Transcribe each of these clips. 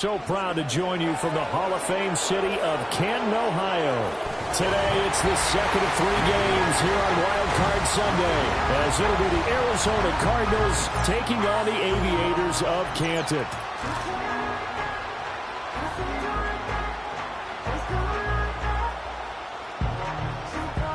So proud to join you from the Hall of Fame city of Canton, Ohio. Today, it's the second of 3 games here on Wild Card Sunday, as it'll be the Arizona Cardinals taking on the Aviators of Canton.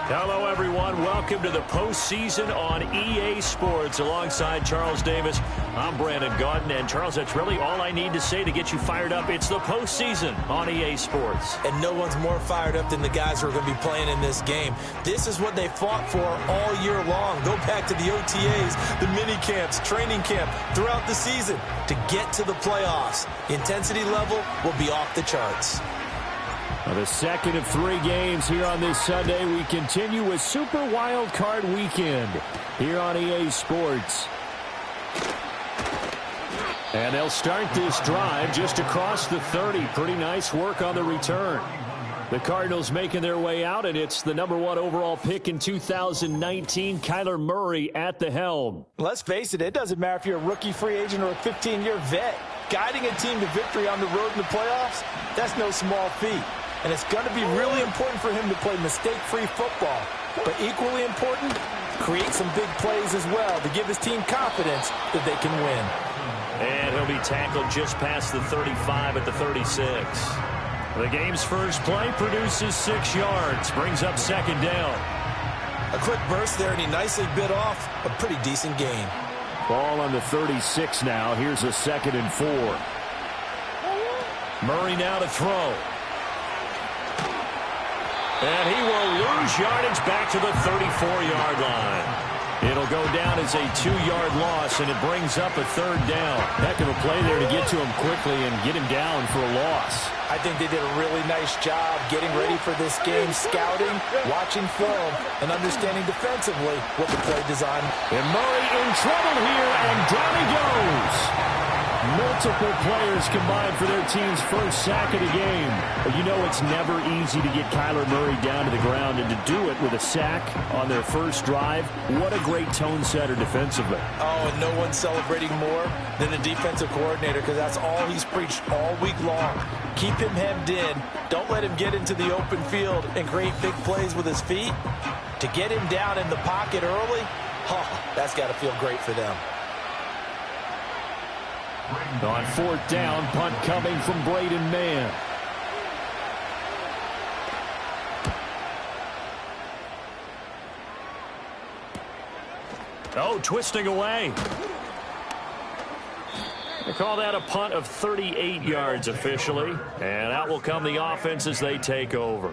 Hello, everyone. Welcome to the postseason on EA Sports. Alongside Charles Davis, I'm Brandon Gaudin. And, Charles, that's really all I need to say to get you fired up. It's the postseason on EA Sports. And no one's more fired up than the guys who are going to be playing in this game. This is what they fought for all year long. Go back to the OTAs, the mini camps, training camp, throughout the season to get to the playoffs. The intensity level will be off the charts. The second of 3 games here on this Sunday. We continue with Super Wild Card Weekend here on EA Sports. And they'll start this drive just across the 30. Pretty nice work on the return. The Cardinals making their way out, and it's the #1 overall pick in 2019, Kyler Murray at the helm. Let's face it, it doesn't matter if you're a rookie free agent or a 15-year vet. Guiding a team to victory on the road in the playoffs, that's no small feat. And it's going to be really important for him to play mistake-free football. But equally important, create some big plays as well to give his team confidence that they can win. And he'll be tackled just past the 35 at the 36. The game's first play produces 6 yards, brings up second down. A quick burst there, and he nicely bit off a pretty decent gain. Ball on the 36 now. Here's a 2nd and 4. Murray now to throw. And he will lose yardage back to the 34-yard line. It'll go down as a 2-yard loss, and it brings up a 3rd down. Heck of a play there to get to him quickly and get him down for a loss. I think they did a really nice job getting ready for this game, scouting, watching film, and understanding defensively what the play design. And Murray in trouble here, and down he goes. Multiple players combined for their team's first sack of the game. But you know it's never easy to get Kyler Murray down to the ground, and to do it with a sack on their first drive, what a great tone setter defensively. Oh, and no one's celebrating more than the defensive coordinator, because that's all he's preached all week long. Keep him hemmed in. Don't let him get into the open field and create big plays with his feet. To get him down in the pocket early, that's got to feel great for them. On 4th down, punt coming from Braden Mann. Oh, twisting away. They call that a punt of 38 yards officially. And out will come the offense as they take over.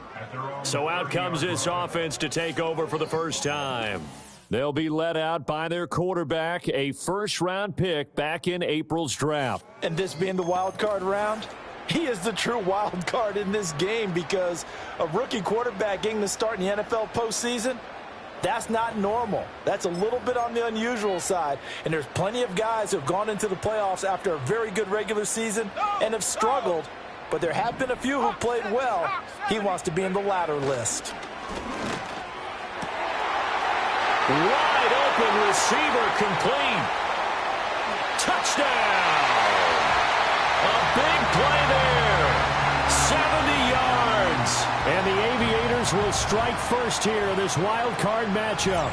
So out comes this offense to take over for the first time. They'll be led out by their quarterback, a first-round pick back in April's draft. And this being the wild card round, he is the true wild card in this game, because a rookie quarterback getting the start in the NFL postseason, that's not normal. That's a little bit on the unusual side. And there's plenty of guys who have gone into the playoffs after a very good regular season and have struggled. But there have been a few who played well. He wants to be in the latter list. Wide open receiver, complete. Touchdown! A big play there. 70 yards. And the Aviators will strike first here in this wild card matchup.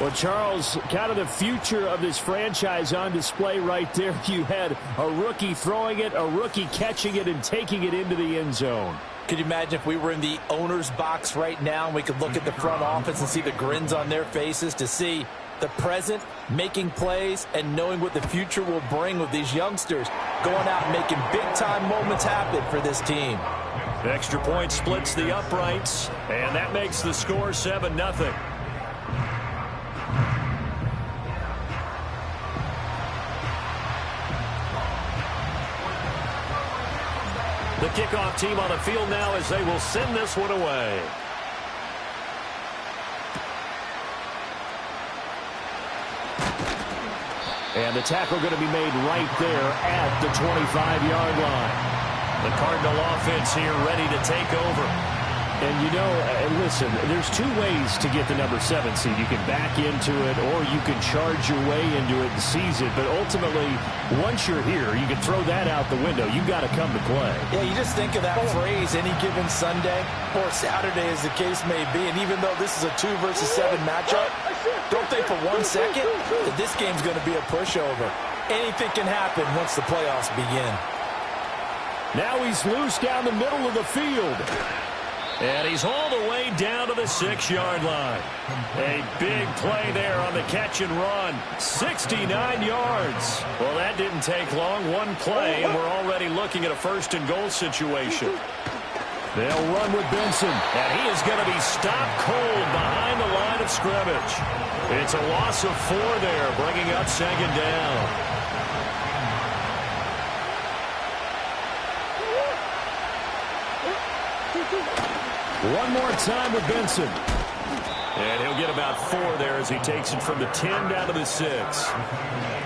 Well, Charles, kind of the future of this franchise on display right there. You had a rookie throwing it, a rookie catching it, and taking it into the end zone. Could you imagine if we were in the owner's box right now and we could look at the front office and see the grins on their faces, to see the present making plays and knowing what the future will bring with these youngsters going out and making big-time moments happen for this team. The extra point splits the uprights, and that makes the score 7-0. The kickoff team on the field now as they will send this one away. And the tackle going to be made right there at the 25-yard line. The Cardinal offense here ready to take over. And, you know, listen, there's two ways to get the number 7 seed. You can back into it or you can charge your way into it and seize it. But ultimately, once you're here, you can throw that out the window. You've got to come to play. Yeah, you just think of that phrase, any given Sunday or Saturday as the case may be. And even though this is a 2 versus 7 matchup, don't think for 1 second that this game's going to be a pushover. Anything can happen once the playoffs begin. Now he's loose down the middle of the field. And he's all the way down to the 6-yard line. A big play there on the catch and run. 69 yards. Well, that didn't take long. One play, and we're already looking at a 1st and goal situation. They'll run with Benson. And he is going to be stopped cold behind the line of scrimmage. It's a loss of 4 there, bringing up 2nd down. One more time with Benson. And he'll get about 4 there as he takes it from the 10 down to the 6.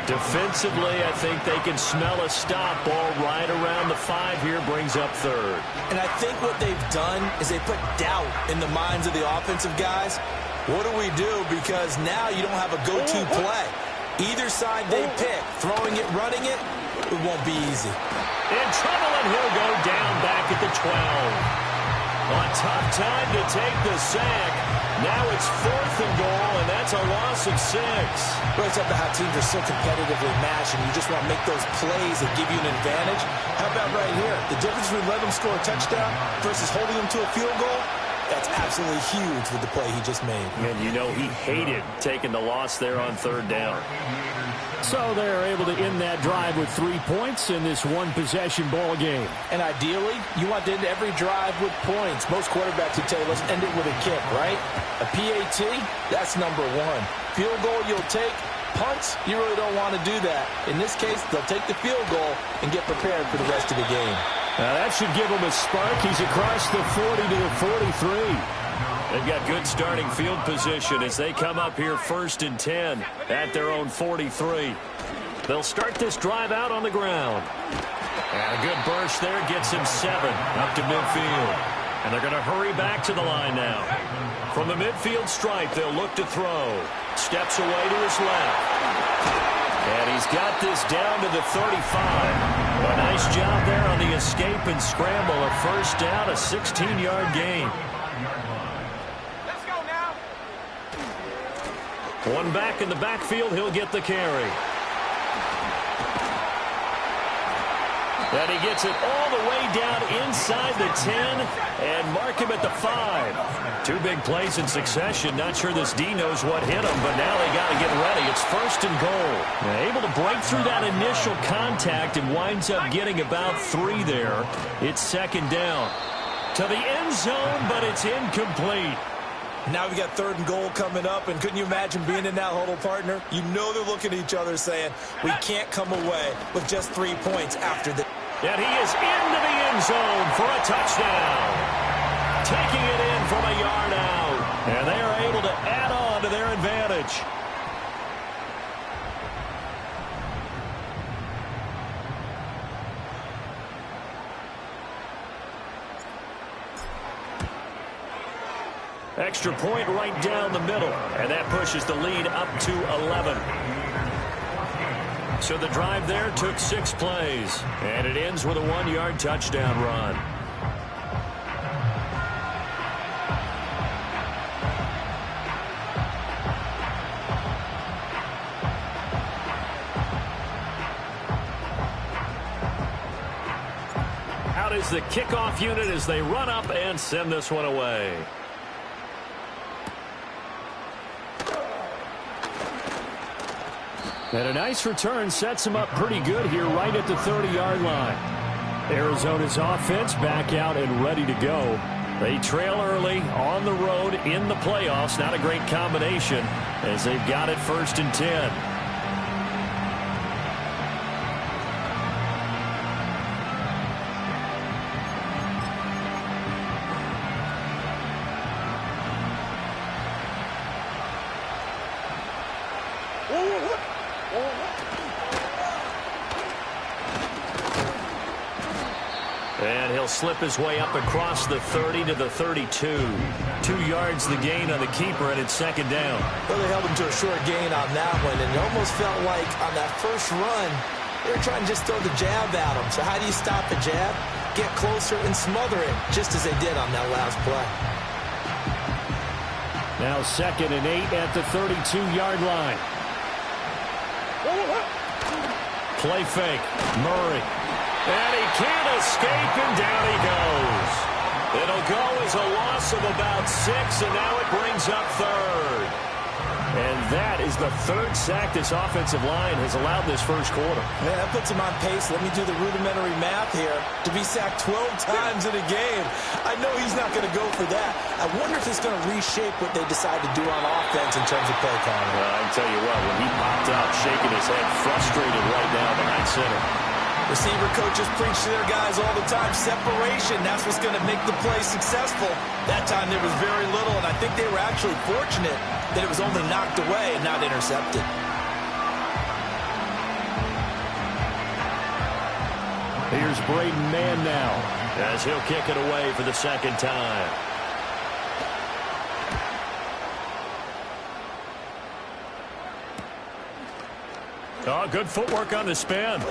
Defensively, I think they can smell a stop ball right around the 5 here, brings up 3rd. And I think what they've done is they put doubt in the minds of the offensive guys. What do we do? Because now you don't have a go-to play. Either side they pick, throwing it, running it, it won't be easy. In trouble, and he'll go down back at the 12. A tough time to take the sack. Now it's 4th and goal, and that's a loss of 6. Well, it's up to how teams are so competitively matched, and you just want to make those plays that give you an advantage. How about right here? The difference between letting them score a touchdown versus holding them to a field goal, that's absolutely huge with the play he just made. And you know he hated taking the loss there on 3rd down. So they're able to end that drive with 3 points in this one-possession ball game. And ideally, you want to end every drive with points. Most quarterbacks would tell you, let's end it with a kick, right? A PAT, that's number 1. Field goal you'll take. Punts, you really don't want to do that. In this case, they'll take the field goal and get prepared for the rest of the game. That should give him a spark. He's across the 40 to the 43. They've got good starting field position as they come up here 1st and 10 at their own 43. They'll start this drive out on the ground. And a good burst there gets him 7 up to midfield. And they're going to hurry back to the line now. From the midfield stripe, they'll look to throw. Steps away to his left. And he's got this down to the 35. A nice job there on the escape and scramble. A 1st down, a 16-yard gain. One back in the backfield, he'll get the carry. And he gets it all the way down inside the 10 and mark him at the 5. 2 big plays in succession. Not sure this D knows what hit him, but now they got to get ready. It's 1st and goal. Now, able to break through that initial contact and winds up getting about 3 there. It's 2nd down. To the end zone, but it's incomplete. Now we got 3rd and goal coming up, and couldn't you imagine being in that huddle, partner? You know they're looking at each other saying, we can't come away with just 3 points after this. And he is into the end zone for a touchdown. Taking it in from a yard out. And they are able to add on to their advantage. Extra point right down the middle. And that pushes the lead up to 11. So the drive there took 6 plays. And it ends with a 1-yard touchdown run. Out is the kickoff unit as they run up and send this one away. And a nice return sets him up pretty good here right at the 30-yard line. Arizona's offense back out and ready to go. They trail early on the road in the playoffs. Not a great combination as they've got it 1st and 10. And he'll slip his way up across the 30 to the 32. 2 yards the gain on the keeper, and it's second down. Well, they held him to a short gain on that one, and it almost felt like on that first run, they were trying to just throw the jab at him. So how do you stop a jab? Get closer and smother it, just as they did on that last play. Now 2nd and 8 at the 32-yard line. Play fake. Murray. And he can't escape, and down he goes. It'll go as a loss of about 6, and now it brings up 3rd. And that is the 3rd sack this offensive line has allowed this first quarter. Man, that puts him on pace. Let me do the rudimentary math here. To be sacked 12 times in a game, I know he's not going to go for that. I wonder if it's going to reshape what they decide to do on offense in terms of play calling. Well, I can tell you what, when he popped out, shaking his head, frustrated right now behind center. Receiver coaches preach to their guys all the time. Separation, that's what's going to make the play successful. That time there was very little, and I think they were actually fortunate that it was only knocked away and not intercepted. Here's Braden Mann now, as he'll kick it away for the 2nd time. Oh, good footwork on the spin.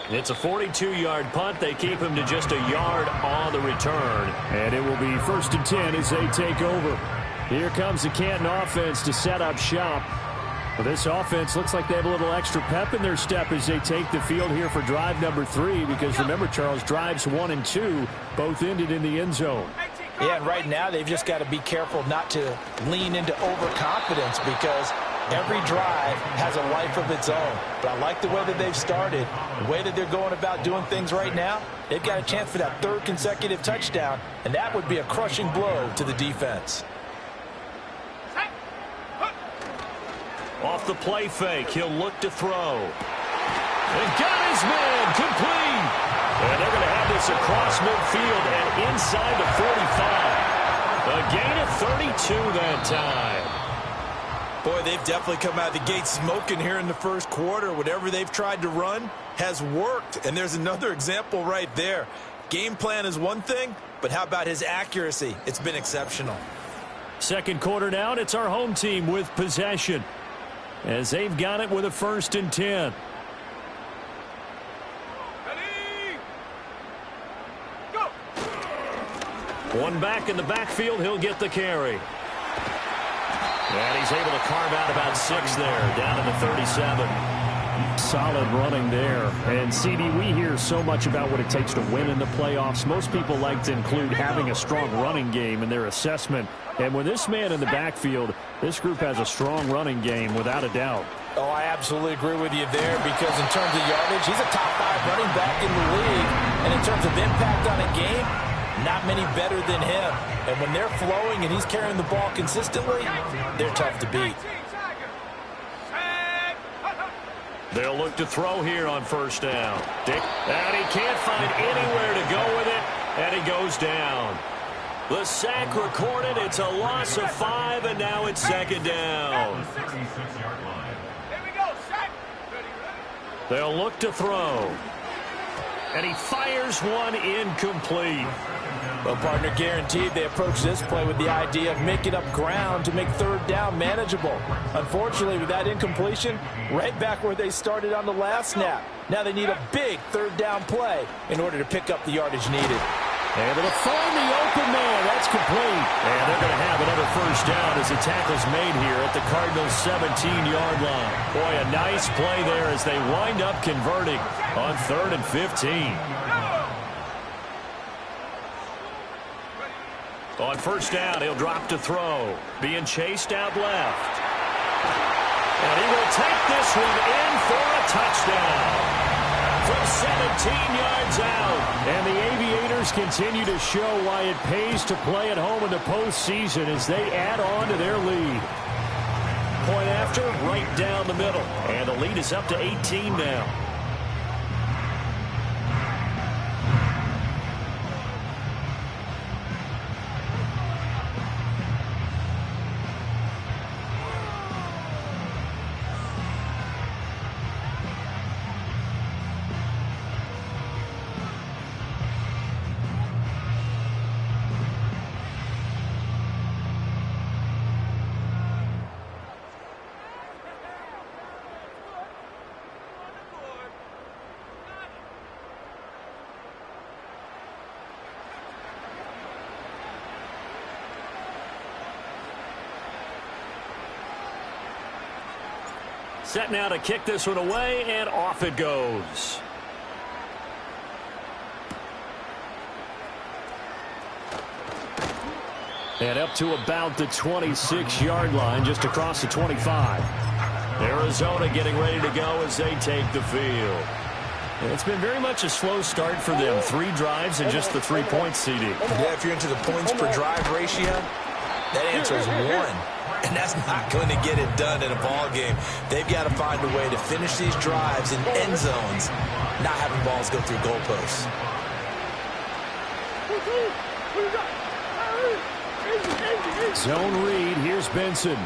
It's a 42-yard punt. They keep him to just a yard on the return. And it will be 1st and 10 as they take over. Here comes the Canton offense to set up shop. Well, this offense looks like they have a little extra pep in their step as they take the field here for drive number 3. Because remember, Charles, drives 1 and 2 both ended in the end zone. Yeah, and right now they've just got to be careful not to lean into overconfidence because every drive has a life of its own. But I like the way that they've started, the way that they're going about doing things right now. They've got a chance for that 3rd consecutive touchdown, and that would be a crushing blow to the defense. Off the play fake, he'll look to throw. And got his man complete. And they're going to have this across midfield and inside the 45. A gain of 32 that time. Boy, they've definitely come out of the gate smoking here in the first quarter. Whatever they've tried to run has worked. And there's another example right there. Game plan is one thing, but how about his accuracy? It's been exceptional. 2nd quarter now, and it's our home team with possession, as they've got it with a 1st and 10. Ready? Go. One back in the backfield, he'll get the carry. And he's able to carve out about 6 there, down to the 37. Solid running there. And, CD, we hear so much about what it takes to win in the playoffs. Most people like to include having a strong running game in their assessment. And with this man in the backfield, this group has a strong running game, without a doubt. Oh, I absolutely agree with you there because in terms of yardage, he's a top 5 running back in the league. And in terms of impact on a game, not many better than him. And when they're flowing and he's carrying the ball consistently, they're tough to beat. They'll look to throw here on 1st down. And he can't find anywhere to go with it, and he goes down. The sack recorded. It's a loss of 5, and now it's 2nd down. They'll look to throw. And he fires one incomplete. Well, partner, guaranteed they approach this play with the idea of making up ground to make 3rd down manageable. Unfortunately, with that incompletion, right back where they started on the last snap. Now they need a big 3rd down play in order to pick up the yardage needed. Able to find the open man. That's complete. And they're going to have another 1st down as the tackle's made here at the Cardinals' 17-yard line. Boy, a nice play there as they wind up converting on 3rd and 15. On 1st down, he'll drop to throw. Being chased out left. And he will take this one in for a touchdown. From 17 yards out. And the Aviators continue to show why it pays to play at home in the postseason as they add on to their lead. Point after, right down the middle. And the lead is up to 18 now. set now to kick this one away, and off it goes. And up to about the 26-yard line, just across the 25. Arizona getting ready to go as they take the field. It's been very much a slow start for them. 3 drives and just the 3 points, CD. Yeah, if you're into the points per drive ratio, that answer is 1. And that's not going to get it done in a ball game. They've got to find a way to finish these drives in end zones, not having balls go through goalposts. Zone read. Here's Benson.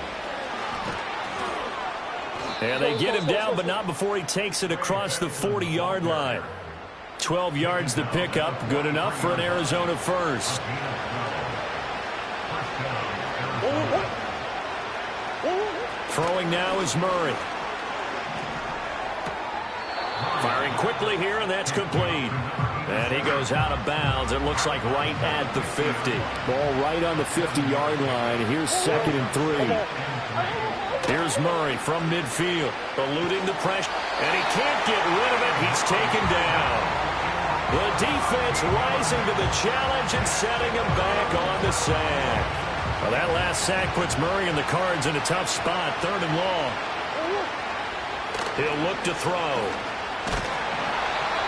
And they get him down, but not before he takes it across the 40-yard line. 12 yards to pick up. Good enough for an Arizona first. Throwing now is Murray. Firing quickly here, and that's complete. And he goes out of bounds. It looks like right at the 50. Ball right on the 50-yard line. Here's 2nd and 3. Here's Murray from midfield, eluding the pressure. And he can't get rid of it. He's taken down. The defense rising to the challenge and setting him back on the sack. Well, that last sack puts Murray and the Cards in a tough spot. 3rd and long. He'll look to throw.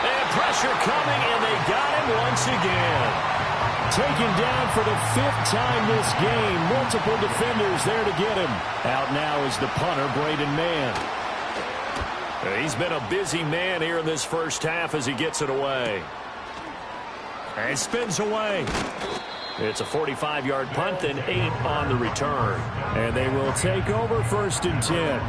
And pressure coming, and they got him once again. Taken down for the 5th time this game. Multiple defenders there to get him. Out now is the punter, Braden Mann. He's been a busy man here in this first half as he gets it away. And spins away. It's a 45-yard punt and 8 on the return. And they will take over 1st and 10.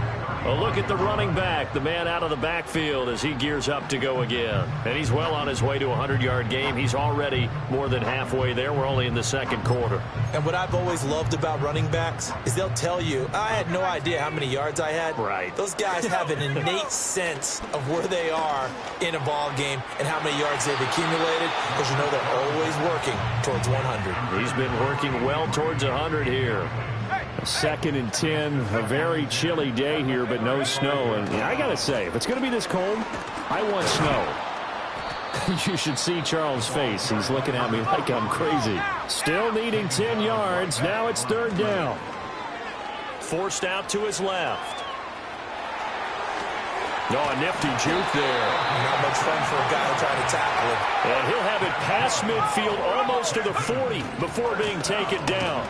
A look at the running back, the man out of the backfield as he gears up to go again. And he's well on his way to a 100-yard game. He's already more than halfway there. We're only in the 2nd quarter. And what I've always loved about running backs is they'll tell you, I had no idea how many yards I had. Right. Those guys have an innate sense of where they are in a ball game and how many yards they've accumulated, because you know they're always working towards 100. He's been working well towards 100 here. 2nd and 10, a very chilly day here, but no snow. And I got to say, if it's going to be this cold, I want snow. You should see Charles' face. He's looking at me like I'm crazy. Still needing 10 yards. Now it's 3rd down. Forced out to his left. A nifty juke there. Not much fun for a guy trying to tackle it. And he'll have it past midfield almost to the 40 before being taken down.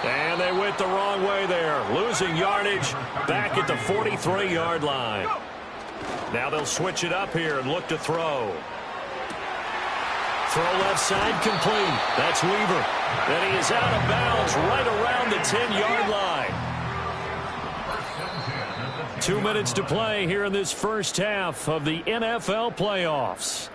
And they went the wrong way there. Losing yardage back at the 43-yard line. Now they'll switch it up here and look to throw. Throw left side complete. That's Weaver. And he is out of bounds right around the 10-yard line. 2 minutes to play here in this first half of the NFL playoffs.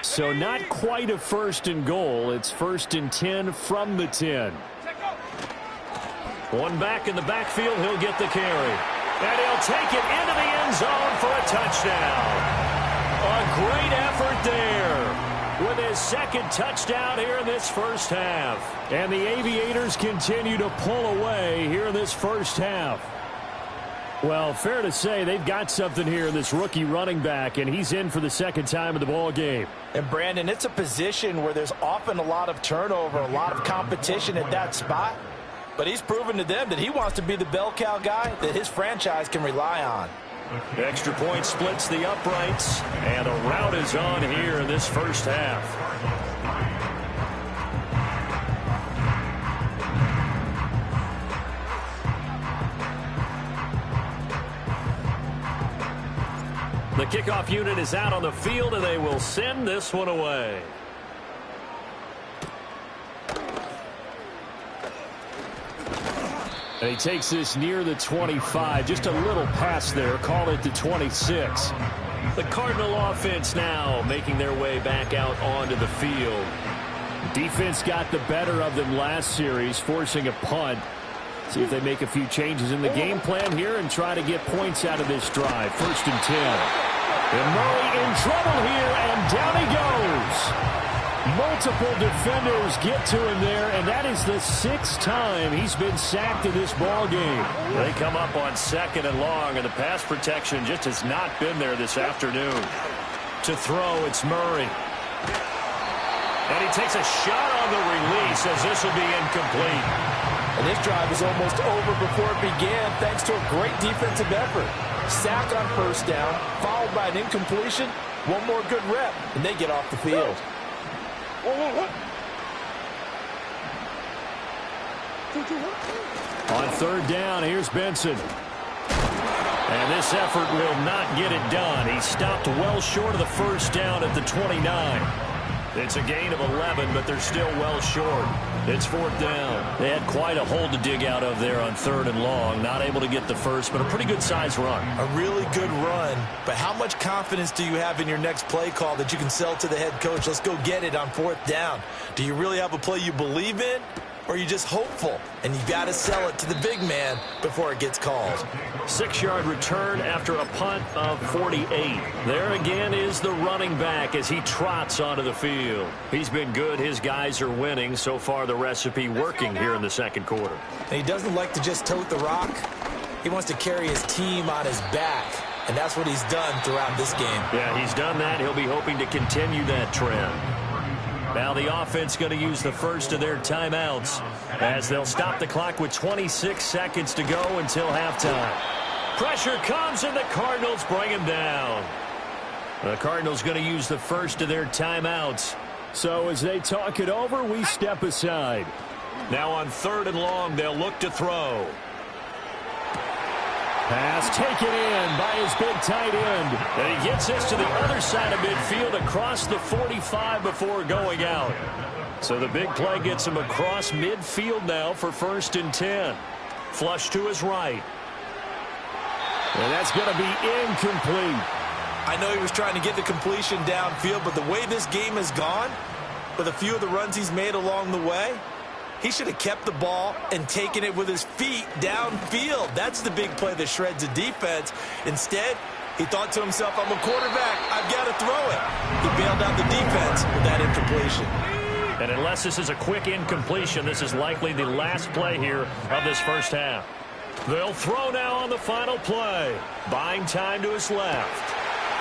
So not quite a 1st and goal. It's 1st and 10 from the 10. One back in the backfield. He'll get the carry. And he'll take it into the end zone for a touchdown. A great effort there with his 2nd touchdown here in this first half. And the Aviators continue to pull away here in this first half. Well, fair to say they've got something here in this rookie running back, and he's in for the 2nd time of the ball game. And, Brandon, it's a position where there's often a lot of turnover, a lot of competition at that spot. But he's proven to them that he wants to be the bell cow guy that his franchise can rely on. Extra point splits the uprights, and a rout is on here in this first half. The kickoff unit is out on the field, and they will send this one away. And he takes this near the 25. Just a little pass there. Call it the 26. The Cardinal offense now making their way back out onto the field. Defense got the better of them last series, forcing a punt. See if they make a few changes in the game plan here and try to get points out of this drive. 1st and 10. And Murray in trouble here, and down he goes. Multiple defenders get to him there, and that is the 6th time he's been sacked in this ball game. They come up on 2nd and long, and the pass protection just has not been there this afternoon. To throw, it's Murray. And he takes a shot on the release as this will be incomplete. And this drive is almost over before it began thanks to a great defensive effort. Sack on 1st down, followed by an incompletion. One more good rep, and they get off the field. On 3rd down, here's Benson. And this effort will not get it done. He stopped well short of the 1st down at the 29. It's a gain of 11, but they're still well short. It's 4th down. They had quite a hole to dig out of there on 3rd and long. Not able to get the first, but a pretty good-sized run. A really good run, but how much confidence do you have in your next play call that you can sell to the head coach? Let's go get it on 4th down. Do you really have a play you believe in, or are you just hopeful? And you got to sell it to the big man before it gets called. 6-yard return after a punt of 48. There again is the running back as he trots onto the field. He's been good. His guys are winning. So far, the recipe working here in the 2nd quarter. And he doesn't like to just tote the rock. He wants to carry his team on his back, and that's what he's done throughout this game. Yeah, he's done that. He'll be hoping to continue that trend. Now the offense going to use the first of their timeouts as they'll stop the clock with 26 seconds to go until halftime. Pressure comes and the Cardinals bring him down. The Cardinals going to use the first of their timeouts. So as they talk it over, we step aside. Now on 3rd and long, they'll look to throw. Pass taken in by his big tight end. And he gets this to the other side of midfield across the 45 before going out. So the big play gets him across midfield now for 1st and 10. Flush to his right. And that's going to be incomplete. I know he was trying to get the completion downfield, but the way this game has gone, with a few of the runs he's made along the way, he should have kept the ball and taken it with his feet downfield. That's the big play that shreds a defense. Instead, he thought to himself, I'm a quarterback. I've got to throw it. He bailed out the defense with that incompletion. And unless this is a quick incompletion, this is likely the last play here of this 1st half. They'll throw now on the final play. Buying time to his left.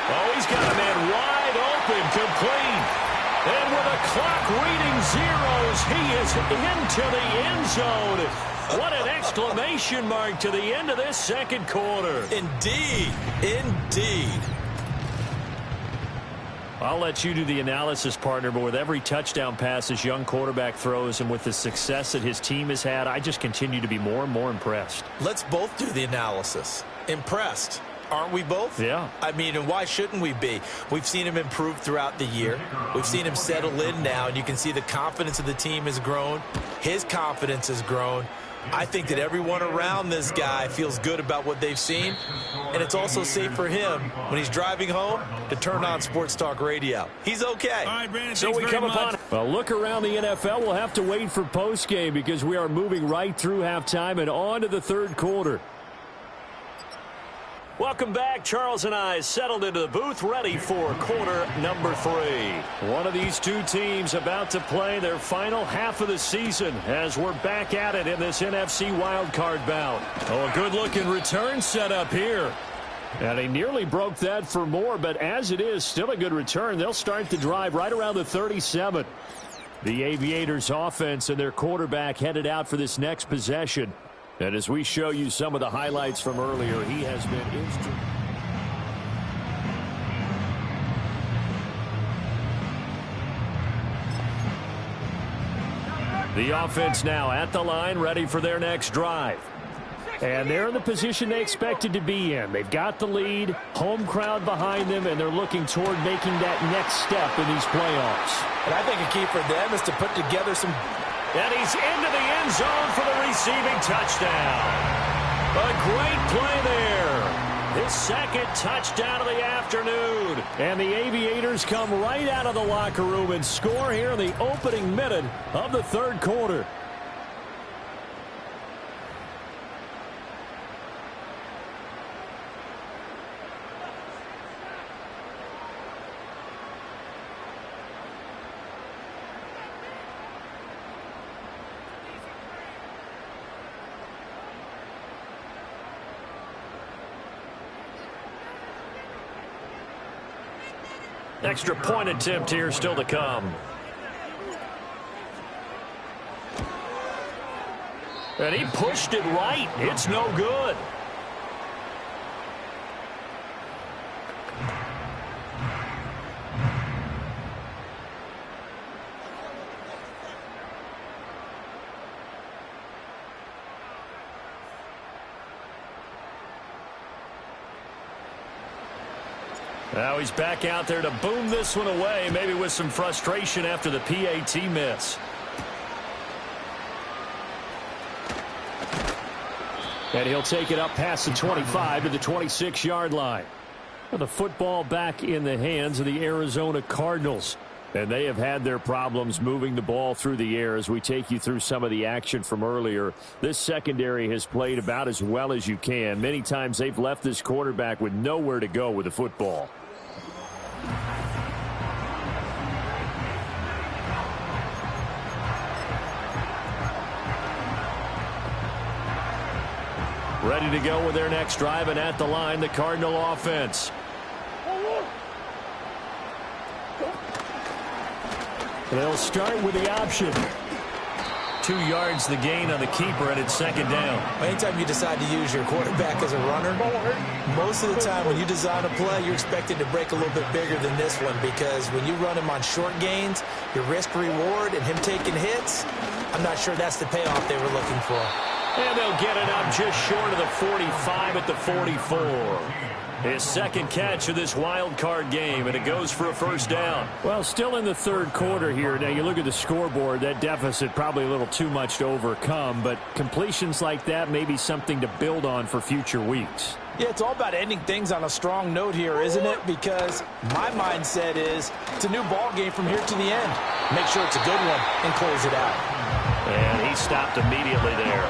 Oh, he's got a man wide open, complete. And with the clock reading zeros, he is into the end zone. What an exclamation mark to the end of this 2nd quarter. Indeed. Indeed. I'll let you do the analysis, partner, but with every touchdown pass this young quarterback throws and with the success that his team has had, I just continue to be more and more impressed. Let's both do the analysis. Impressed. Aren't we both? Yeah. I mean, and why shouldn't we be? We've seen him improve throughout the year. We've seen him settle in now, and you can see the confidence of the team has grown. His confidence has grown. I think that everyone around this guy feels good about what they've seen, and it's also safe for him when he's driving home to turn on Sports Talk Radio. He's okay. All right, Brandon, So we come upon Well, look around the NFL. We'll have to wait for postgame because we are moving right through halftime and on to the 3rd quarter. Welcome back. Charles and I settled into the booth, ready for quarter number 3. One of these two teams about to play their final half of the season as we're back at it in this NFC wildcard bout. Oh, a good-looking return set up here. And he nearly broke that for more, but as it is, still a good return. They'll start the drive right around the 37. The Aviators offense and their quarterback headed out for this next possession. And as we show you some of the highlights from earlier, he has been instrumental. The offense now at the line, ready for their next drive. And they're in the position they expected to be in. They've got the lead, home crowd behind them, and they're looking toward making that next step in these playoffs. And I think a key for them is to put together some... And he's into the end zone for the receiving touchdown. A great play there. his second touchdown of the afternoon. And the Aviators come right out of the locker room and score here in the opening minute of the third quarter. Extra point attempt here still to come. And he pushed it right. It's no good. Now he's back out there to boom this one away, maybe with some frustration after the PAT miss. And he'll take it up past the 25 to the 26-yard line. Well, the football back in the hands of the Arizona Cardinals. And they have had their problems moving the ball through the air as we take you through some of the action from earlier. This secondary has played about as well as you can. Many times they've left this quarterback with nowhere to go with the football. Ready to go with their next drive, and at the line, the Cardinal offense. They'll start with the option. 2 yards the gain on the keeper, and it's second down. Anytime you decide to use your quarterback as a runner, most of the time when you design a play, you're expected to break a little bit bigger than this one, because when you run him on short gains, your risk-reward and him taking hits, I'm not sure that's the payoff they were looking for. And they'll get it up just short of the 45 at the 44. His second catch of this wild card game, and it goes for a first down. Well, still in the third quarter here. Now, you look at the scoreboard, that deficit probably a little too much to overcome, but completions like that may be something to build on for future weeks. Yeah, it's all about ending things on a strong note here, isn't it? Because my mindset is it's a new ball game from here to the end. Make sure it's a good one and close it out. And he stopped immediately there.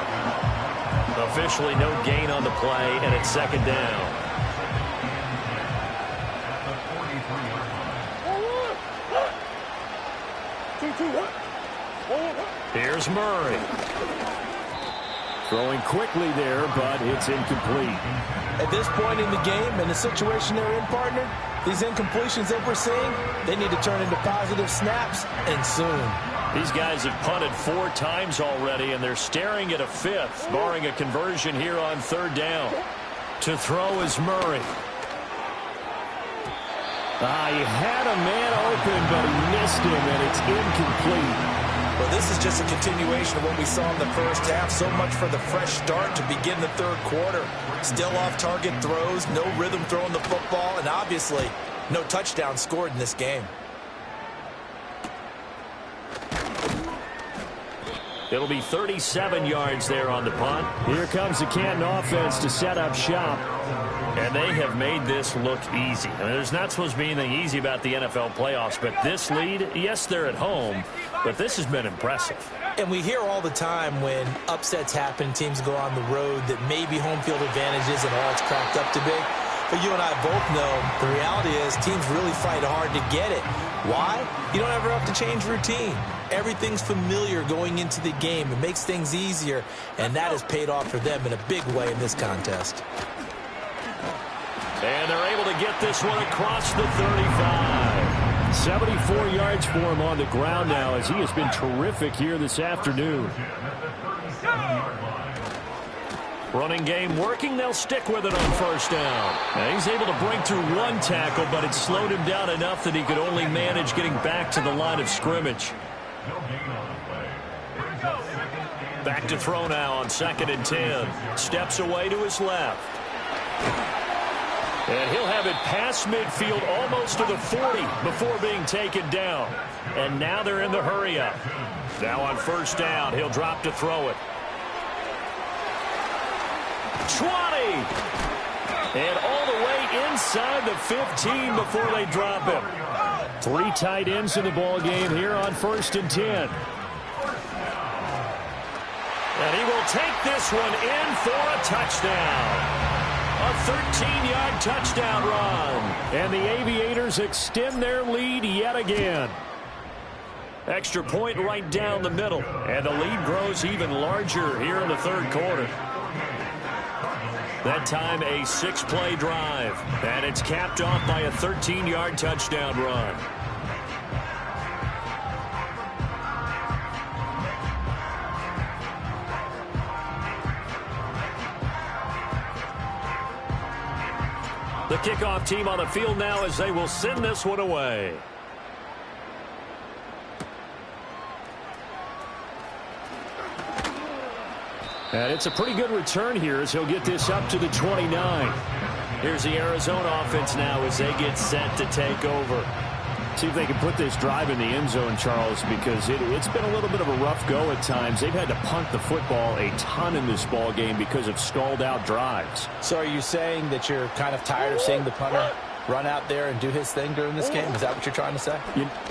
Officially no gain on the play, and it's second down. Here's Murray. Throwing quickly there, but it's incomplete. At this point in the game and the situation they're in, partner, these incompletions that we're seeing, they need to turn into positive snaps, and soon. These guys have punted 4 times already, and they're staring at a 5th, barring a conversion here on third down. To throw is Murray. He had a man open, but he missed him, and it's incomplete. Well, this is just a continuation of what we saw in the first half. So much for the fresh start to begin the third quarter. Still off-target throws, no rhythm throwing the football, and obviously no touchdown scored in this game. It'll be 37 yards there on the punt. Here comes the Canton offense to set up shop. And they have made this look easy. I mean, there's not supposed to be anything easy about the NFL playoffs, but this lead, yes, they're at home, but this has been impressive. And we hear all the time when upsets happen, teams go on the road, that maybe home field advantage isn't all it's cracked up to be. But you and I both know the reality is teams really fight hard to get it. Why? You don't ever have to change routine. Everything's familiar going into the game. It makes things easier, and that has paid off for them in a big way in this contest. And they're able to get this one across the 35. 74 yards for him on the ground now, as he has been terrific here this afternoon. Running game working. They'll stick with it on first down. Now he's able to break through one tackle, but it slowed him down enough that he could only manage getting back to the line of scrimmage. Back to throw now on 2nd and 10. Steps away to his left. And he'll have it past midfield almost to the 40 before being taken down. And now they're in the hurry-up. Now on first down, he'll drop to throw it. 20! And all the way inside the 15 before they drop him. 3 tight ends in the ball game here on 1st and 10. And he will take this one in for a touchdown. A 13-yard touchdown run. And the Aviators extend their lead yet again. Extra point right down the middle. And the lead grows even larger here in the 3rd quarter. That time a 6-play drive. And it's capped off by a 13-yard touchdown run. The kickoff team on the field now as they will send this one away. And it's a pretty good return here as he'll get this up to the 29. Here's the Arizona offense now as they get set to take over. See if they can put this drive in the end zone, Charles, because it's been a little bit of a rough go at times. They've had to punt the football a ton in this ball game because of stalled-out drives. So are you saying that you're kind of tired of seeing the punter run out there and do his thing during this game? Is that what you're trying to say?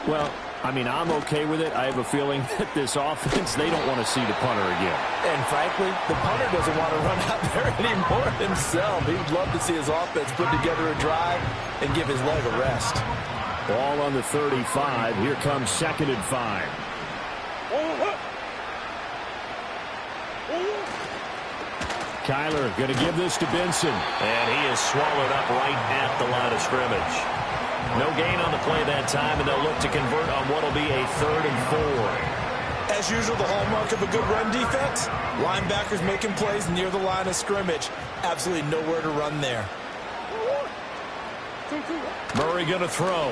Well, I mean, I'm okay with it. I have a feeling that this offense, they don't want to see the punter again. And frankly, the punter doesn't want to run out there anymore himself. He'd love to see his offense put together a drive and give his leg a rest. Ball on the 35. Here comes 2nd and 5. Kyler going to give this to Benson. And he is swallowed up right at the line of scrimmage. No gain on the play that time, and they'll look to convert on what will be a 3rd and 4. As usual, the hallmark of a good run defense, linebackers making plays near the line of scrimmage. Absolutely nowhere to run there. Murray going to throw.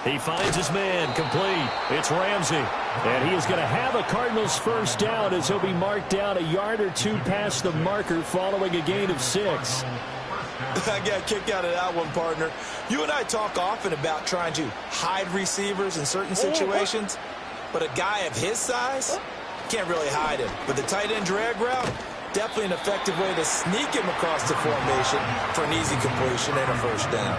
He finds his man, complete. It's Ramsey. And he is going to have a Cardinals 1st down as he'll be marked down a yard or 2 past the marker following a gain of 6. I got a kick out of that one, partner. You and I talk often about trying to hide receivers in certain situations, but a guy of his size can't really hide him. With the tight end drag route, definitely an effective way to sneak him across the formation for an easy completion and a 1st down.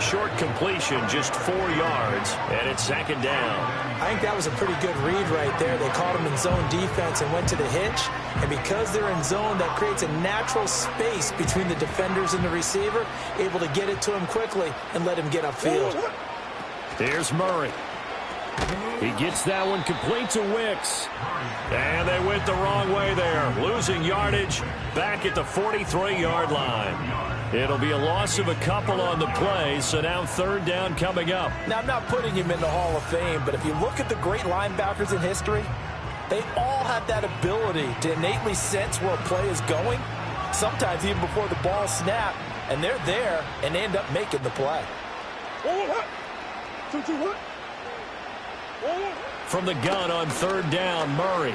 Short completion, just 4 yards, and it's 2nd down. I think that was a pretty good read right there. They caught him in zone defense and went to the hitch. And because they're in zone, that creates a natural space between the defenders and the receiver, able to get it to him quickly and let him get upfield. Here's Murray. He gets that one complete to Wicks. And they went the wrong way there, losing yardage back at the 43-yard line. It'll be a loss of a couple on the play, so now 3rd down coming up. Now, I'm not putting him in the Hall of Fame, but if you look at the great linebackers in history, they all have that ability to innately sense where a play is going, sometimes even before the ball snaps, and they're there and end up making the play. From the gun on 3rd down, Murray.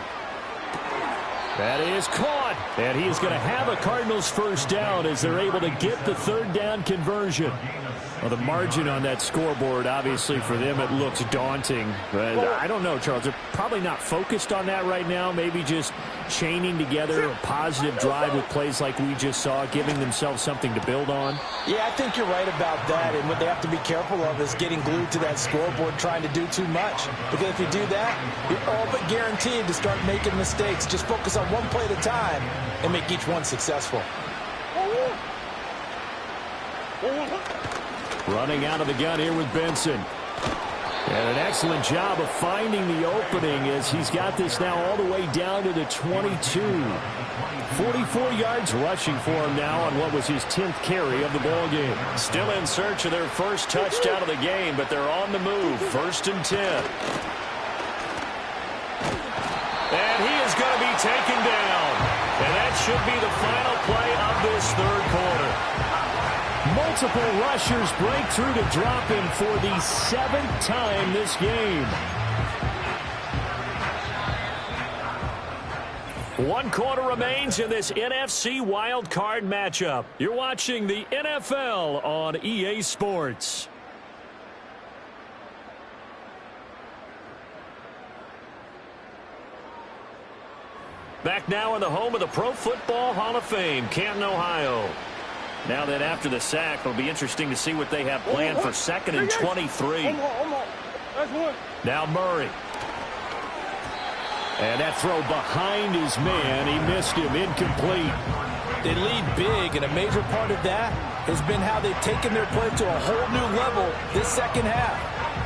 That is caught, and he is going to have a Cardinals 1st down as they're able to get the 3rd down conversion. Well, the margin on that scoreboard, obviously for them, it looks daunting. But I don't know, Charles. They're probably not focused on that right now. Maybe just chaining together a positive drive with plays like we just saw, giving themselves something to build on. Yeah, I think you're right about that. And what they have to be careful of is getting glued to that scoreboard trying to do too much. Because if you do that, you're all but guaranteed to start making mistakes. Just focus on one play at a time and make each one successful. Running out of the gun here with Benson. And an excellent job of finding the opening as he's got this now all the way down to the 22. 44 yards rushing for him now on what was his 10th carry of the ball game. Still in search of their 1st touchdown of the game, but they're on the move. 1st and 10. And he is going to be taken down. And that should be the final play of this 3rd quarter. Multiple rushers break through to drop him for the 7th time this game. 1 quarter remains in this NFC wild card matchup. You're watching the NFL on EA Sports. Back now in the home of the Pro Football Hall of Fame, Canton, Ohio. Now then, after the sack, it'll be interesting to see what they have planned for 2nd and 23. Now Murray. And that throw behind his man. He missed him. Incomplete. They lead big, and a major part of that has been how they've taken their play to a whole new level this second half.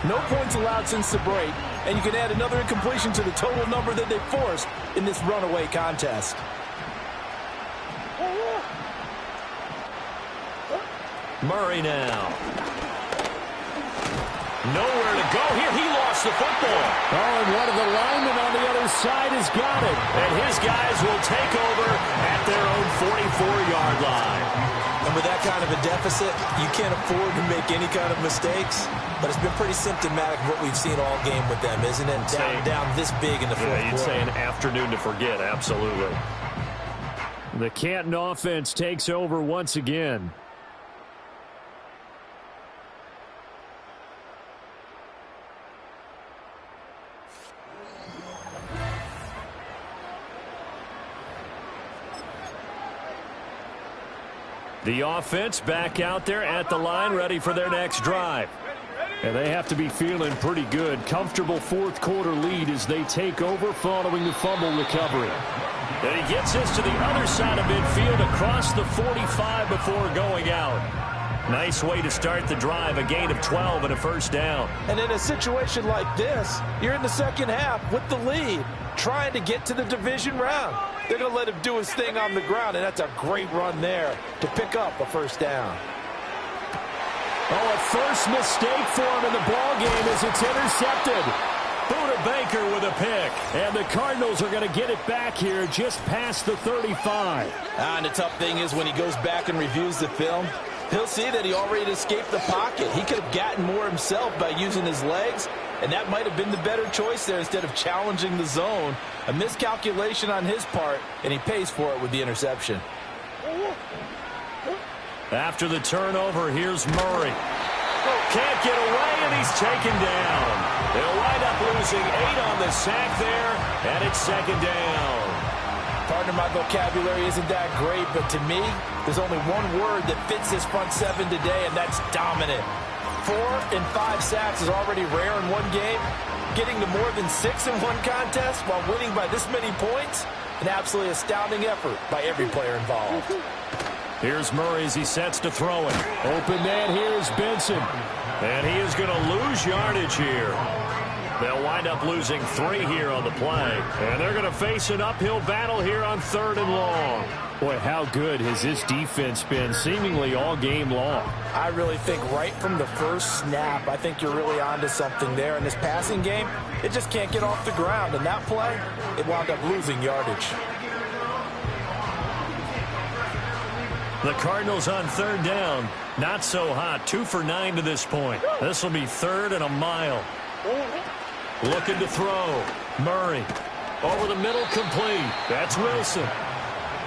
No points allowed since the break, and you can add another incompletion to the total number that they forced in this runaway contest. Murray now. Nowhere to go here. He lost the football. Oh, and one of the linemen on the other side has got it. And his guys will take over at their own 44-yard line. And with that kind of a deficit, you can't afford to make any kind of mistakes. But it's been pretty symptomatic of what we've seen all game with them, isn't it? Down this big in the fourth quarter. You'd say an afternoon to forget, absolutely. The Canton offense takes over once again. The offense back out there at the line, ready for their next drive. And they have to be feeling pretty good. Comfortable fourth quarter lead as they take over following the fumble recovery. And he gets this to the other side of midfield across the 45 before going out. Nice way to start the drive, a gain of 12 and a first down. And in a situation like this, you're in the second half with the lead, trying to get to the division round. They're going to let him do his thing on the ground, and that's a great run there to pick up a first down. Oh, a first mistake for him in the ball game as it's intercepted. Buda Baker with a pick. And the Cardinals are going to get it back here just past the 35. And the tough thing is when he goes back and reviews the film, he'll see that he already escaped the pocket. He could have gotten more himself by using his legs, and that might have been the better choice there instead of challenging the zone. A miscalculation on his part, and he pays for it with the interception. After the turnover, here's Murray. Can't get away, and he's taken down. They'll wind up losing 8 on the sack there, and it's second down. Partner, my vocabulary isn't that great, but to me, there's only one word that fits this front seven today, and that's dominant. 4 and 5 sacks is already rare in one game. Getting to more than 6 in one contest while winning by this many points, an absolutely astounding effort by every player involved. Here's Murray as he sets to throw it. Open man here is Benson. And he is going to lose yardage here. They'll wind up losing 3 here on the play. And they're going to face an uphill battle here on 3rd and long. Boy, how good has this defense been seemingly all game long? I really think right from the first snap, I think you're really onto something there. In this passing game, it just can't get off the ground. And that play, it wound up losing yardage. The Cardinals on 3rd down. Not so hot. 2 for 9 to this point. This will be 3rd and a mile. Looking to throw. Murray. Over the middle, complete. That's Wilson.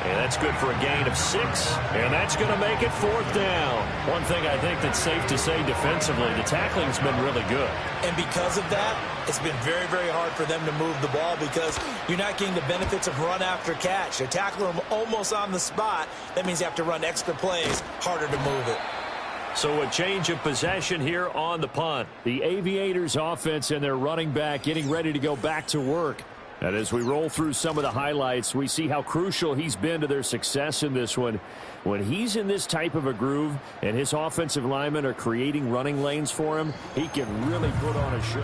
And that's good for a gain of 6. And that's going to make it 4th down. One thing I think that's safe to say defensively, the tackling's been really good. And because of that, it's been very, very hard for them to move the ball because you're not getting the benefits of run after catch. They're tackling them almost on the spot. That means you have to run extra plays, harder to move it. So a change of possession here on the punt. The Aviators offense and their running back getting ready to go back to work. And as we roll through some of the highlights, we see how crucial he's been to their success in this one. When he's in this type of a groove and his offensive linemen are creating running lanes for him, he can really put on a show.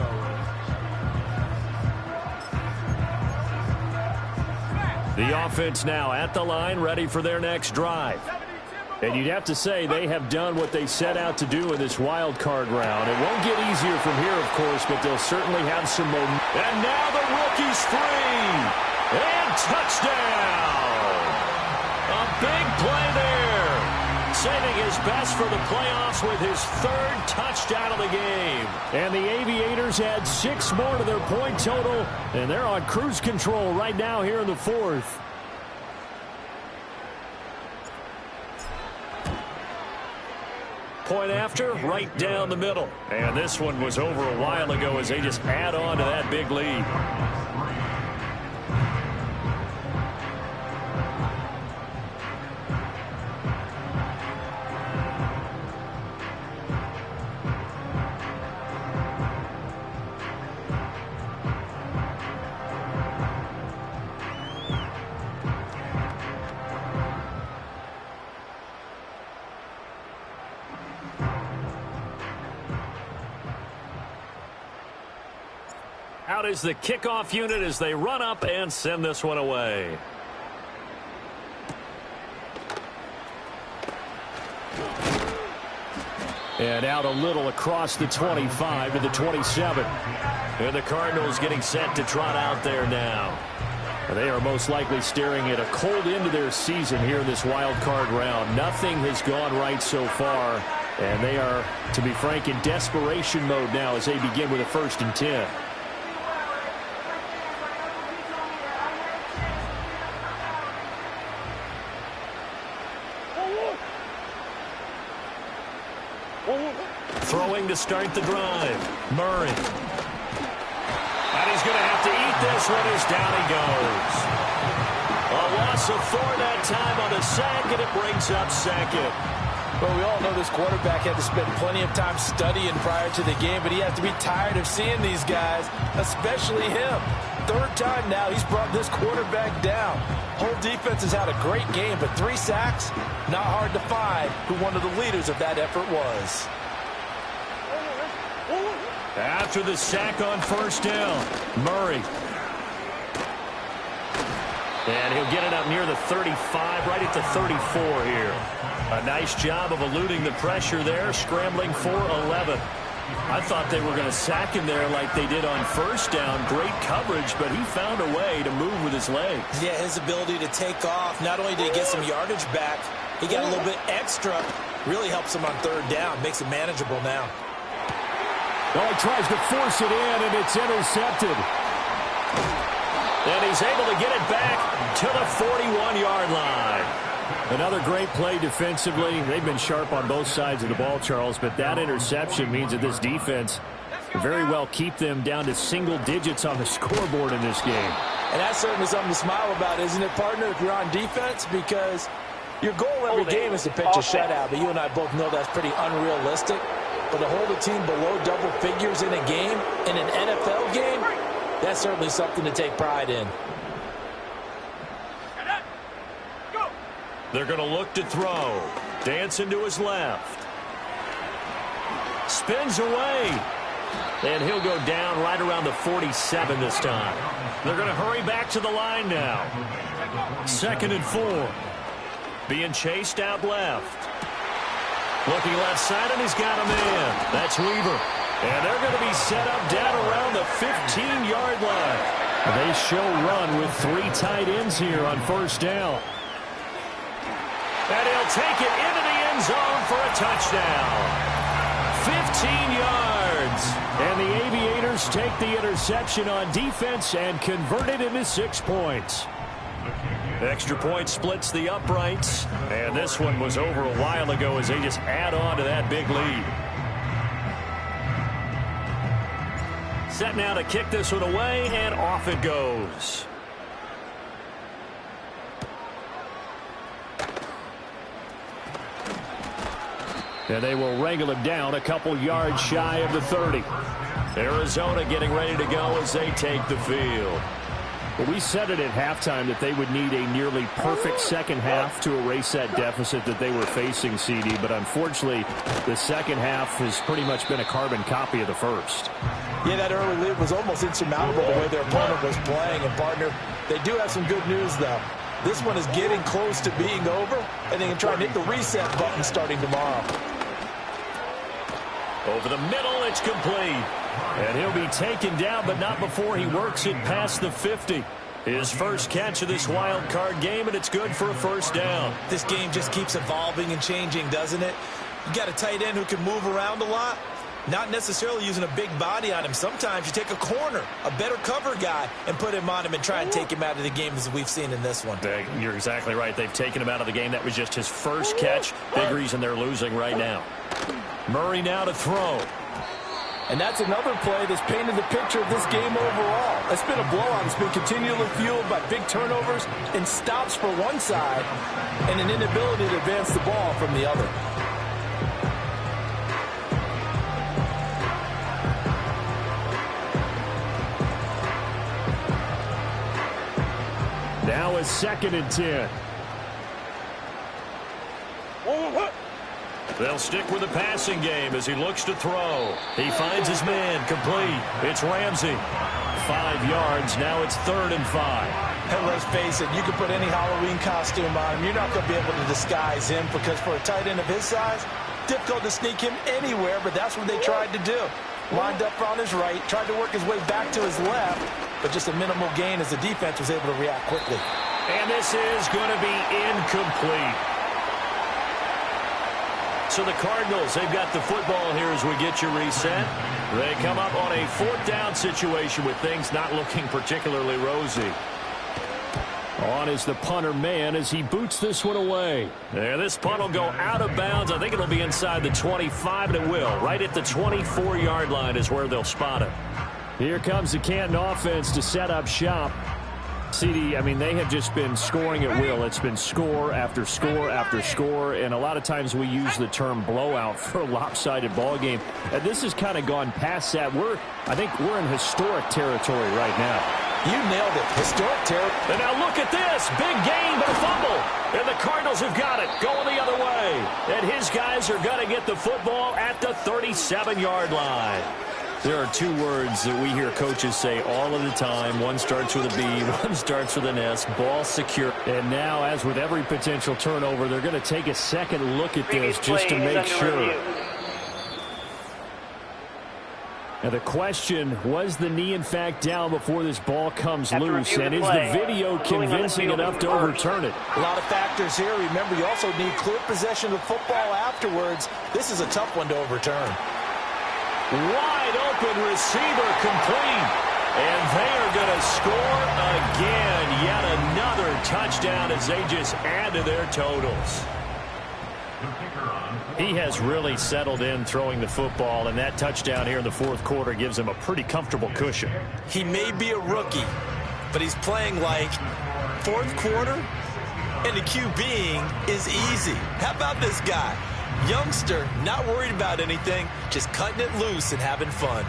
The offense now at the line, ready for their next drive. And you'd have to say they have done what they set out to do in this wild card round. It won't get easier from here, of course, but they'll certainly have some momentum. And now the rookie's free. And touchdown. A big play there. Saving his best for the playoffs with his 3rd touchdown of the game. And the Aviators add 6 more to their point total, and they're on cruise control right now here in the 4th. Point after, right down the middle. And this one was over a while ago as they just add on to that big lead. out is the kickoff unit as they run up and send this one away. And out a little across the 25 to the 27. And the Cardinals getting set to trot out there now. They are most likely staring at a cold end to their season here in this wild card round. Nothing has gone right so far. And they are, to be frank, in desperation mode now as they begin with a 1st and 10. Throwing to start the drive. Murray. And he's going to have to eat this one as down he goes. A loss of 4 that time on a sack, and it brings up 2nd. Well, we all know this quarterback had to spend plenty of time studying prior to the game, but he has to be tired of seeing these guys, especially him. 3rd time now he's brought this quarterback down. Whole defense has had a great game, but 3 sacks, not hard to find who one of the leaders of that effort was. After the sack on 1st down, Murray. And he'll get it up near the 35, right at the 34 here. A nice job of eluding the pressure there, scrambling for 11. I thought they were going to sack him there like they did on 1st down. Great coverage, but he found a way to move with his legs. Yeah, his ability to take off, not only did he get some yardage back, he got a little bit extra. Really helps him on 3rd down, makes it manageable now. Well, he tries to force it in, and it's intercepted. And he's able to get it back to the 41-yard line. Another great play defensively. They've been sharp on both sides of the ball, Charles, but that interception means that this defense can very well keep them down to single digits on the scoreboard in this game. And that's certainly something to smile about, isn't it, partner, if you're on defense? Because your goal every game is to pitch a shutout, but you and I both know that's pretty unrealistic. But to hold a team below double figures in a game, in an NFL game, that's certainly something to take pride in. They're going to look to throw. Dancing to his left. Spins away. And he'll go down right around the 47 this time. They're going to hurry back to the line now. 2nd and 4. Being chased out left. Looking left side, and he's got a man. That's Weaver. And they're going to be set up down around the 15-yard line. They show run with 3 tight ends here on 1st down. And he'll take it into the end zone for a touchdown. 15 yards. And the Aviators take the interception on defense and convert it into 6 points. Extra point splits the uprights. And this one was over a while ago as they just add on to that big lead. Set now to kick this one away, and off it goes. And they will wrangle him down a couple yards shy of the 30. Arizona getting ready to go as they take the field. Well, we said it at halftime that they would need a nearly perfect second half to erase that deficit that they were facing, CD. But unfortunately, the second half has pretty much been a carbon copy of the first. Yeah, that early lead was almost insurmountable the way their opponent was playing. And, partner, they do have some good news, though. This one is getting close to being over, and they can try and hit the reset button starting tomorrow. Over the middle, it's complete. And he'll be taken down, but not before he works it past the 50. His first catch of this wild card game, and it's good for a 1st down. This game just keeps evolving and changing, doesn't it? You got a tight end who can move around a lot. Not necessarily using a big body on him. Sometimes you take a corner, a better cover guy, and put him on him and try and take him out of the game as we've seen in this one. You're exactly right. They've taken him out of the game. That was just his first catch. Big reason they're losing right now. Murray now to throw. And that's another play that's painted the picture of this game overall. It's been a blowout. It's been continually fueled by big turnovers and stops for one side and an inability to advance the ball from the other. Now it's 2nd and 10. They'll stick with the passing game as he looks to throw. He finds his man, complete. It's Ramsey. 5 yards, now it's 3rd and 5. And let's face it, you can put any Halloween costume on him. You're not going to be able to disguise him because for a tight end of his size, difficult to sneak him anywhere, but that's what they tried to do. Lined up on his right, tried to work his way back to his left, but just a minimal gain as the defense was able to react quickly. And this is going to be incomplete. So the Cardinals, they've got the football here as we get you reset. They come up on a 4th down situation with things not looking particularly rosy. On is the punter man as he boots this one away. Yeah, this punt will go out of bounds. I think it'll be inside the 25, and it will. Right at the 24-yard line is where they'll spot it. Here comes the Canton offense to set up shop. CD, I mean, they have just been scoring at will. It's been score after score after score, and a lot of times we use the term blowout for a lopsided ball game. And this has kind of gone past that. I think we're in historic territory right now. You nailed it. Historic territory. And now look at this. Big gain, but a fumble. And the Cardinals have got it. Going the other way. And his guys are going to get the football at the 37-yard line. There are 2 words that we hear coaches say all of the time. One starts with a B, one starts with an S. Ball secure. And now, as with every potential turnover, they're going to take a second look at this just to make sure. Now the question, was the knee in fact down before this ball comes loose? And is the video convincing enough to overturn it? A lot of factors here. Remember, you also need clear possession of the football afterwards. This is a tough one to overturn. Wide open receiver complete. And they are going to score again. Yet another touchdown as they just add to their totals. He has really settled in throwing the football, and that touchdown here in the 4th quarter gives him a pretty comfortable cushion. He may be a rookie, but he's playing like 4th quarter, and the QBing is easy. How about this guy? Youngster, not worried about anything, just cutting it loose and having fun.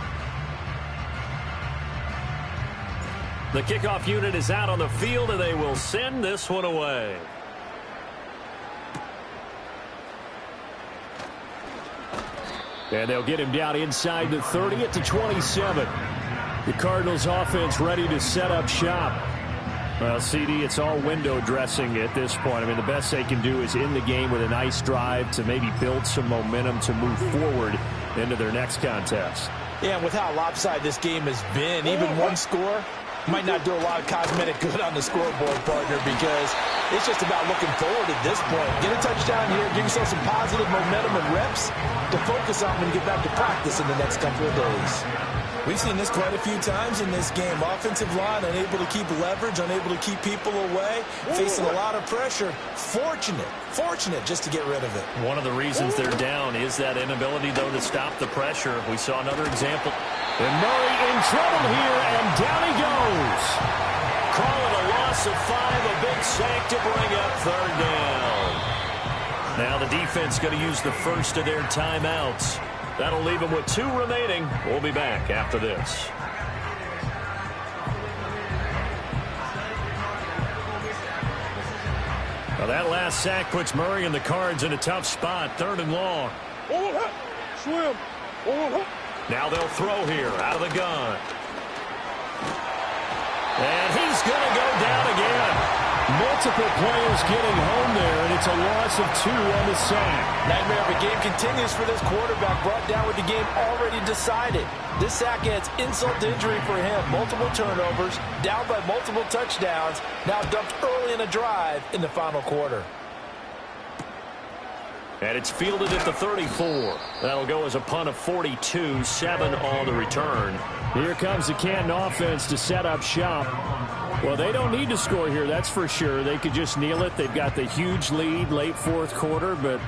The kickoff unit is out on the field, and they will send this one away. And they'll get him down inside the 30 at the 27. The Cardinals offense ready to set up shop. Well, CD, it's all window dressing at this point. I mean, the best they can do is in the game with a nice drive to maybe build some momentum to move forward into their next contest. Yeah, and with how lopsided this game has been, even one score might not do a lot of cosmetic good on the scoreboard, partner, because it's just about looking forward at this point. Get a touchdown here, give yourself some positive momentum and reps to focus on when you get back to practice in the next couple of days. We've seen this quite a few times in this game. Offensive line unable to keep leverage, unable to keep people away, facing a lot of pressure. Fortunate just to get rid of it. One of the reasons they're down is that inability, though, to stop the pressure. We saw another example. And Murray in trouble here, and down he goes. Calling a loss of 5, a big sack to bring up 3rd down. Now the defense going to use the first of their timeouts. That'll leave them with 2 remaining. We'll be back after this. Now that last sack puts Murray and the Cards in a tough spot. 3rd and long. Swim. Now they'll throw here out of the gun. And he's going to go down again. Multiple players getting home there, and it's a loss of 2 on the sack. Nightmare of a game continues for this quarterback, brought down with the game already decided. This sack adds insult to injury for him. Multiple turnovers, down by multiple touchdowns, now dumped early in a drive in the final quarter. And it's fielded at the 34. That'll go as a punt of 42, 7 on the return. Here comes the Canton offense to set up shop. Well, they don't need to score here, that's for sure. They could just kneel it. They've got the huge lead late 4th quarter, but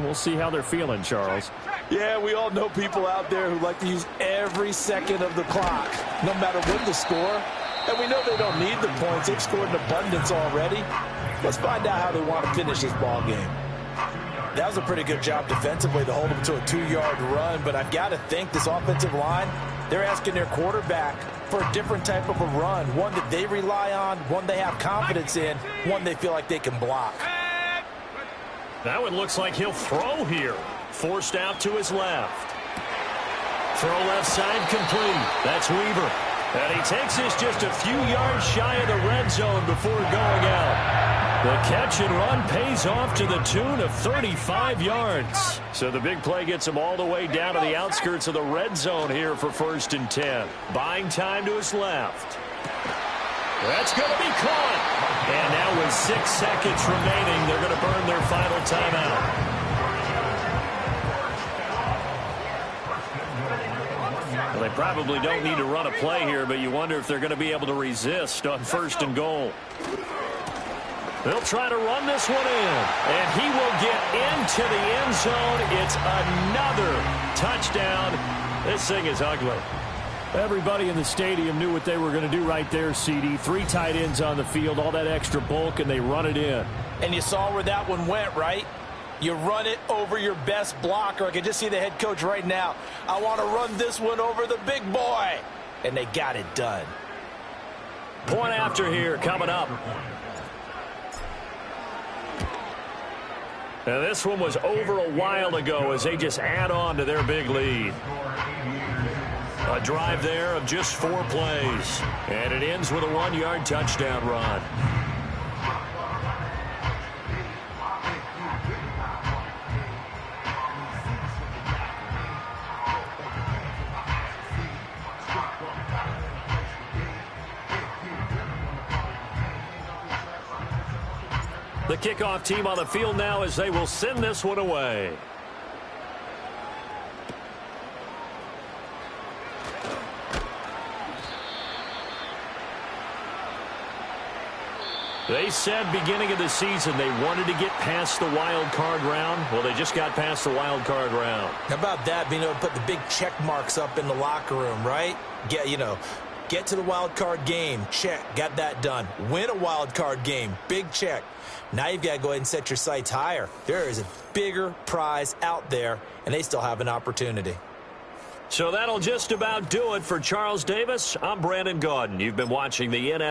we'll see how they're feeling, Charles. Yeah, we all know people out there who like to use every second of the clock, no matter what the score. And we know they don't need the points. They've scored in abundance already. Let's find out how they want to finish this ball game. That was a pretty good job defensively to hold them to a 2-yard run, but I've got to think this offensive line, they're asking their quarterback for a different type of a run, one that they rely on, one they have confidence in, one they feel like they can block. Now it looks like he'll throw here. Forced out to his left. Throw left side complete. That's Weaver. And he takes this just a few yards shy of the red zone before going out. The catch and run pays off to the tune of 35 yards. So the big play gets him all the way down to the outskirts of the red zone here for 1st and 10. Buying time to his left. That's going to be caught. And now with 6 seconds remaining, they're going to burn their final timeout. Well, they probably don't need to run a play here, but you wonder if they're going to be able to resist on 1st and goal. They'll try to run this one in, and he will get into the end zone. It's another touchdown. This thing is ugly. Everybody in the stadium knew what they were going to do right there, CD. 3 tight ends on the field, all that extra bulk, and they run it in. And you saw where that one went, right? You run it over your best blocker. I can just see the head coach right now. I want to run this one over the big boy. And they got it done. Point after here coming up. Now this one was over a while ago as they just add on to their big lead. A drive there of just 4 plays. And it ends with a 1-yard touchdown run. The kickoff team on the field now as they will send this one away. They said beginning of the season they wanted to get past the wild card round. Well, they just got past the wild card round. How about that, being able to put the big check marks up in the locker room, right? Get to the wild card game. Check. Got that done. Win a wild card game. Big check. Now you've got to go ahead and set your sights higher. There is a bigger prize out there, and they still have an opportunity. So that'll just about do it for Charles Davis. I'm Brandon Gaudin. You've been watching the NFL.